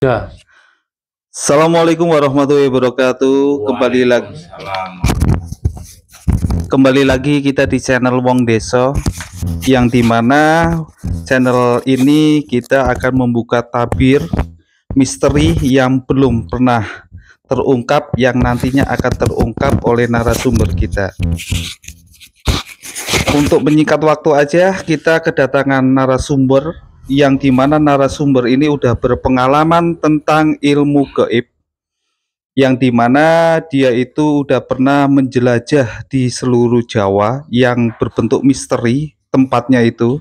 Ya, Assalamualaikum warahmatullahi wabarakatuh. Kembali lagi kita di channel Wong Deso, yang dimana channel ini kita akan membuka tabir misteri yang belum pernah terungkap, yang nantinya akan terungkap oleh narasumber kita. Untuk menyingkat waktu aja, kita kedatangan narasumber yang dimana narasumber ini udah berpengalaman tentang ilmu gaib, yang dimana dia itu udah pernah menjelajah di seluruh Jawa yang berbentuk misteri tempatnya itu.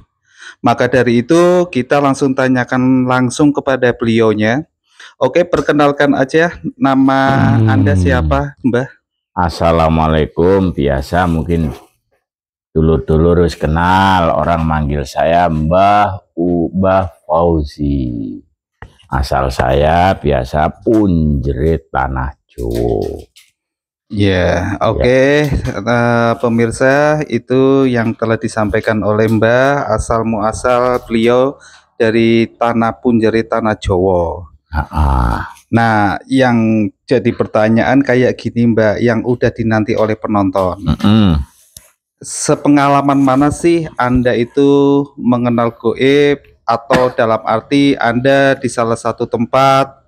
Maka dari itu kita langsung tanyakan langsung kepada beliaunya. Oke, perkenalkan aja nama Anda siapa, Mbah? Assalamualaikum. Biasa mungkin dulur-dulur harus kenal, orang manggil saya Mbah Fauzi. Asal saya biasa Punjerit Tanah Jowo. Ya, oke. Pemirsa, itu yang telah disampaikan oleh Mbah, asal muasal beliau dari Tanah Punjerit Tanah Jowo. Nah, yang jadi pertanyaan kayak gini, Mbak, yang udah dinanti oleh penonton. Sepengalaman mana sih Anda itu mengenal goib, atau dalam arti Anda di salah satu tempat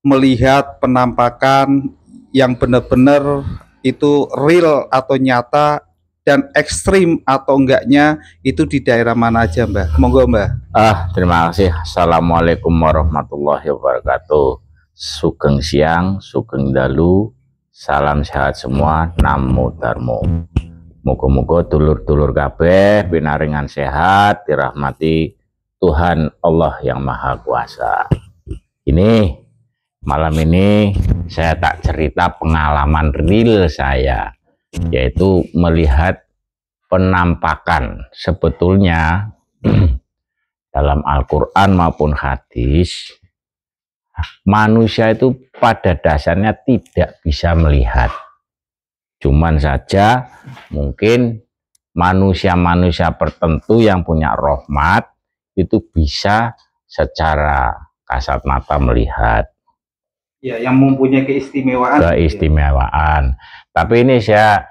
melihat penampakan yang benar-benar itu real atau nyata dan ekstrim atau enggaknya, itu di daerah mana aja, Mbak? Monggo, Mbak. Terima kasih. Assalamualaikum warahmatullahi wabarakatuh. Sugeng siang, sugeng dalu, salam sehat semua, namo darmo. Moga-moga dulur-dulur kabeh pinaringan sehat, dirahmati Tuhan Allah yang Maha Kuasa. Ini malam ini saya tak cerita pengalaman real saya, yaitu melihat penampakan. Sebetulnya dalam Al-Quran maupun hadis, manusia itu pada dasarnya tidak bisa melihat. Cuman saja mungkin manusia-manusia tertentu yang punya rahmat itu bisa secara kasat mata melihat. Ya, yang mempunyai keistimewaan. Keistimewaan. Tapi ini saya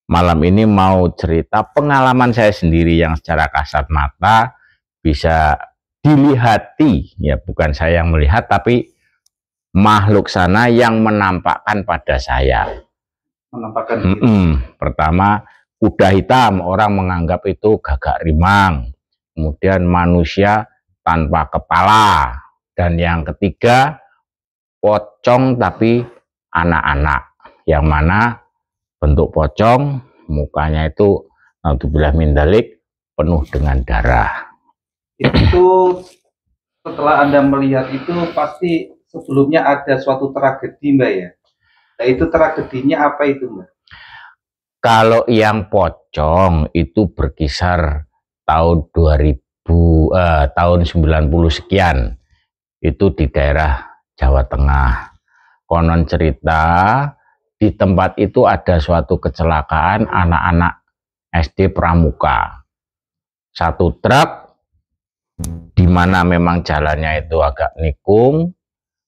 malam ini mau cerita pengalaman saya sendiri yang secara kasat mata bisa dilihati. Ya, bukan saya yang melihat, tapi makhluk sana yang menampakkan pada saya. Pertama, kuda hitam, orang menganggap itu gagak rimang. Kemudian manusia tanpa kepala. Dan yang ketiga, pocong tapi anak-anak. Yang mana bentuk pocong, mukanya itu naudzubillah min dzalik, penuh dengan darah. Itu setelah Anda melihat itu pasti sebelumnya ada suatu tragedi, Mbak, ya? Nah, itu tragedinya apa itu, Mbak? Kalau yang pocong itu berkisar tahun 90 sekian, itu di daerah Jawa Tengah. Konon cerita di tempat itu ada suatu kecelakaan anak-anak SD Pramuka. Satu truk di mana memang jalannya itu agak nikung,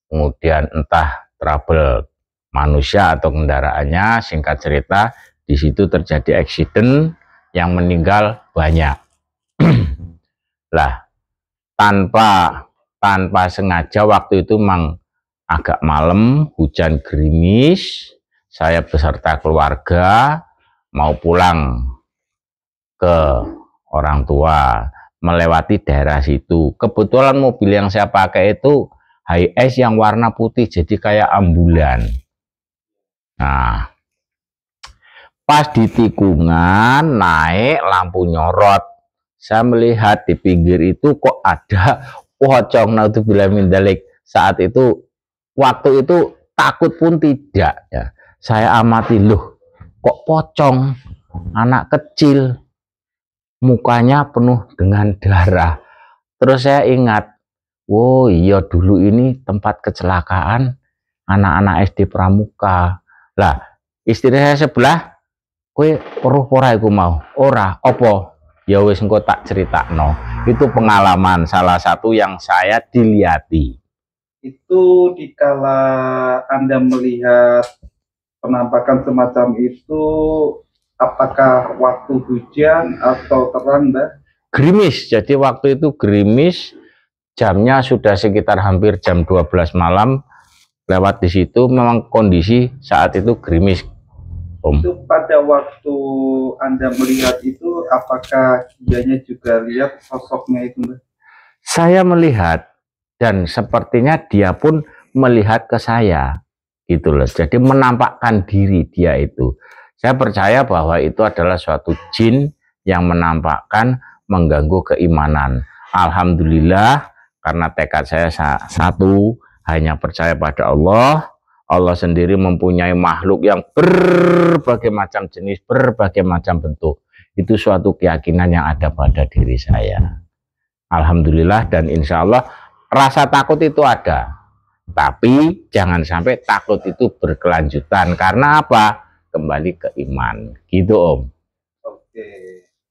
kemudian entah trouble manusia atau kendaraannya, singkat cerita di situ terjadi accident yang meninggal banyak. Lah, tanpa sengaja waktu itu memang agak malam, hujan gerimis, saya beserta keluarga mau pulang ke orang tua, melewati daerah situ. Kebetulan mobil yang saya pakai itu Hiace yang warna putih, jadi kayak ambulan. Nah, pas di tikungan naik lampu nyorot, saya melihat di pinggir itu kok ada pocong, naudzubillah min dzalik. Saat itu, waktu itu takut pun tidak ya. Saya amati, loh kok pocong, anak kecil, mukanya penuh dengan darah. Terus saya ingat, oh iya dulu ini tempat kecelakaan anak-anak SD Pramuka. Lah, istri saya sebelah, kowe weruh ora iku mau? Ora, opo? Ya wis engko tak critakno. Itu pengalaman salah satu yang saya dilihati. Itu dikala Anda melihat penampakan semacam itu, apakah waktu hujan atau terang, Mbak? Gerimis, jadi waktu itu gerimis, jamnya sudah sekitar hampir jam 12 malam, lewat di situ memang kondisi saat itu gerimis, Om. Itu pada waktu Anda melihat itu, apakah dianya juga lihat sosoknya itu, Mbak? Saya melihat, dan sepertinya dia pun melihat ke saya, gitu loh. Jadi menampakkan diri dia itu. Saya percaya bahwa itu adalah suatu jin yang menampakkan mengganggu keimanan. Alhamdulillah, karena tekad saya satu, hanya percaya pada Allah. Allah sendiri mempunyai makhluk yang berbagai macam jenis, berbagai macam bentuk. Itu suatu keyakinan yang ada pada diri saya. Alhamdulillah, dan insya Allah rasa takut itu ada. Tapi jangan sampai takut itu berkelanjutan. Karena apa? Kembali ke iman. Gitu, Om.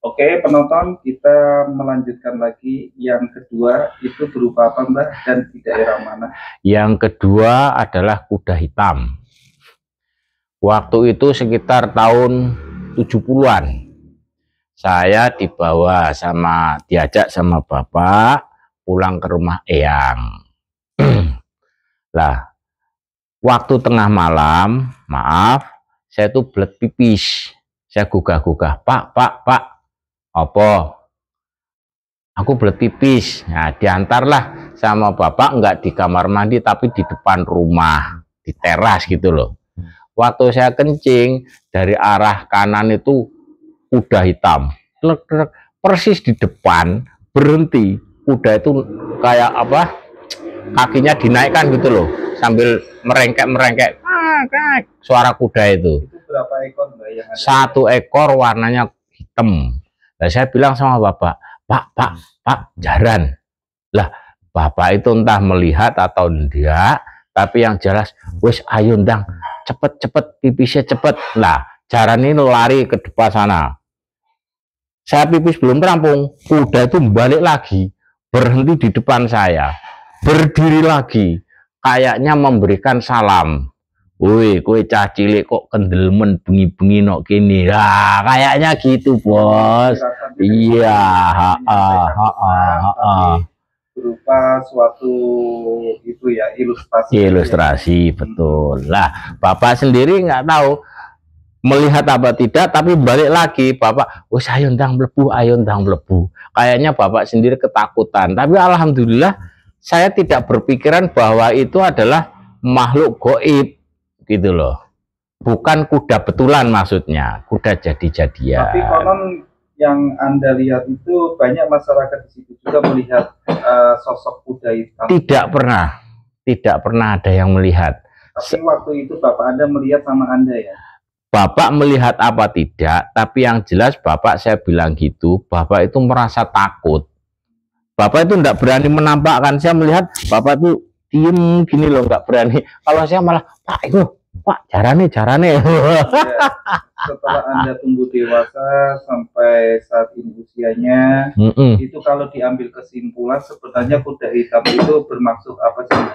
Oke, penonton, kita melanjutkan lagi. Yang kedua itu berupa apa, Mbak? Dan di daerah mana? Yang kedua adalah kuda hitam. Waktu itu sekitar tahun 70-an. Saya diajak sama bapak pulang ke rumah eyang. Lah, waktu tengah malam, maaf, saya tuh belet pipis. Saya gugah-gugah, Pak, apa? Aku belet pipis. Nah, diantarlah sama bapak, enggak di kamar mandi, tapi di depan rumah, di teras gitu loh. Waktu saya kencing, dari arah kanan itu kuda hitam, persis di depan, berhenti. Kuda itu kayak apa? Kakinya dinaikkan gitu loh, sambil merengkek. Suara kuda itu. Itu berapa ekor, Mbak, yang ada? Satu ekor, warnanya hitam. Nah, saya bilang sama bapak, Pak, jaran. Lah, bapak itu entah melihat atau enggak, tapi yang jelas, wes ayo ndang, cepet pipisnya cepet. Lah, jaran ini lari ke depan sana. Saya pipis belum rampung, kuda itu balik lagi, berhenti di depan saya, berdiri lagi, kayaknya memberikan salam. Woi, kowe cah cilik kok kendelmen bengi-bengi nok kene. Lah, kayaknya gitu, Bos. Iya, berupa suatu itu ya, ilustrasi, betul. Lah, bapak sendiri nggak tahu melihat apa tidak, tapi balik lagi bapak, wes ayo ndang mlebu. Kayaknya bapak sendiri ketakutan, tapi alhamdulillah saya tidak berpikiran bahwa itu adalah makhluk goib, gitu loh. Bukan kuda betulan maksudnya, kuda jadi-jadian. Tapi konon yang Anda lihat itu banyak masyarakat di situ juga melihat sosok kuda hitam. Tidak pernah ada yang melihat. Tapi waktu itu bapak Anda melihat sama Anda ya? Bapak melihat apa tidak, tapi yang jelas bapak, saya bilang gitu, bapak itu merasa takut. Bapak itu tidak berani menampakkan. Saya melihat bapak itu diem gini loh, nggak berani. Kalau saya malah, Pak, jarane. Ya, setelah Anda tumbuh dewasa sampai saat ini usianya, itu kalau diambil kesimpulan sebenarnya kuda hitam itu bermaksud apa sih?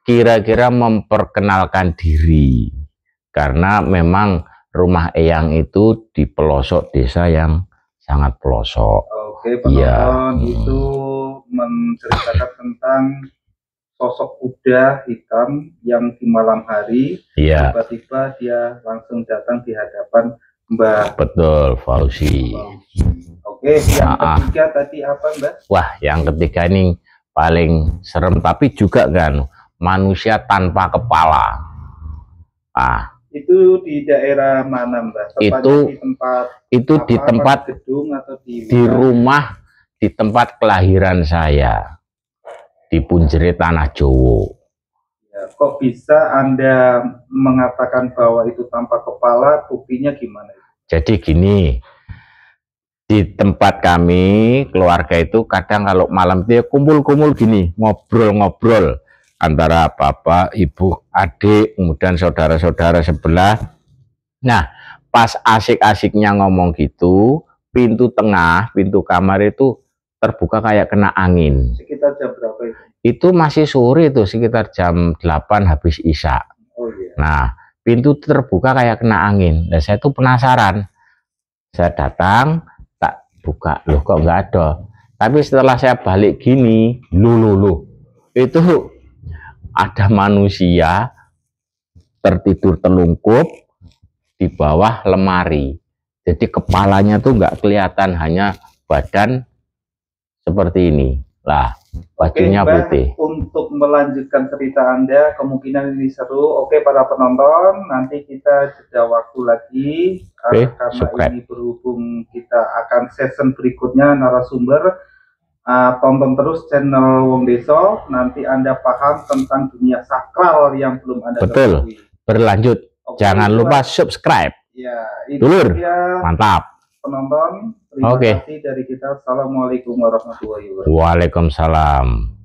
Kira-kira memperkenalkan diri, karena memang rumah eyang itu di pelosok desa yang sangat pelosok. Oke, penonton, itu menceritakan tentang sosok kuda hitam yang di malam hari tiba-tiba dia langsung datang di hadapan Mbak. Betul, Fauzi. Oke, yang ketiga tadi apa, Mbak? Wah, yang ketiga ini paling serem, tapi juga kan manusia tanpa kepala. Itu di daerah mana, Mbak? Itu di tempat gedung atau di rumah, di tempat kelahiran saya, di Punjere Tanah Jowo. Ya, kok bisa Anda mengatakan bahwa itu tanpa kepala? Buktinya gimana? Jadi gini, di tempat kami keluarga itu kadang kalau malam dia kumpul-kumpul gini, ngobrol-ngobrol antara bapak, ibu, adik, kemudian saudara-saudara sebelah. Nah, pas asik-asiknya ngomong gitu, pintu tengah, pintu kamar itu terbuka kayak kena angin. Sekitar jam berapa itu? Itu masih sore tuh, sekitar jam 8 habis isya. Oh iya. Nah, pintu terbuka kayak kena angin. Dan saya tuh penasaran. Saya datang, tak buka, loh kok nggak ada. Tapi setelah saya balik gini, loh, itu ada manusia tertidur telungkup di bawah lemari. Jadi kepalanya tuh nggak kelihatan, hanya badan seperti ini. Lah, bajunya putih. Untuk melanjutkan cerita Anda, kemungkinan ini seru. Oke, para penonton, nanti kita jeda waktu lagi. Karena subscribe. Ini berhubung kita akan season berikutnya narasumber. Tonton terus channel Wong Deso. Nanti Anda paham tentang dunia sakral yang belum Anda ketahui. Berlanjut. Oke, jangan lupa subscribe. Ya, itu dulur. Dia mantap. Penonton, terima kasih dari kita. Assalamualaikum warahmatullahi wabarakatuh. Waalaikumsalam.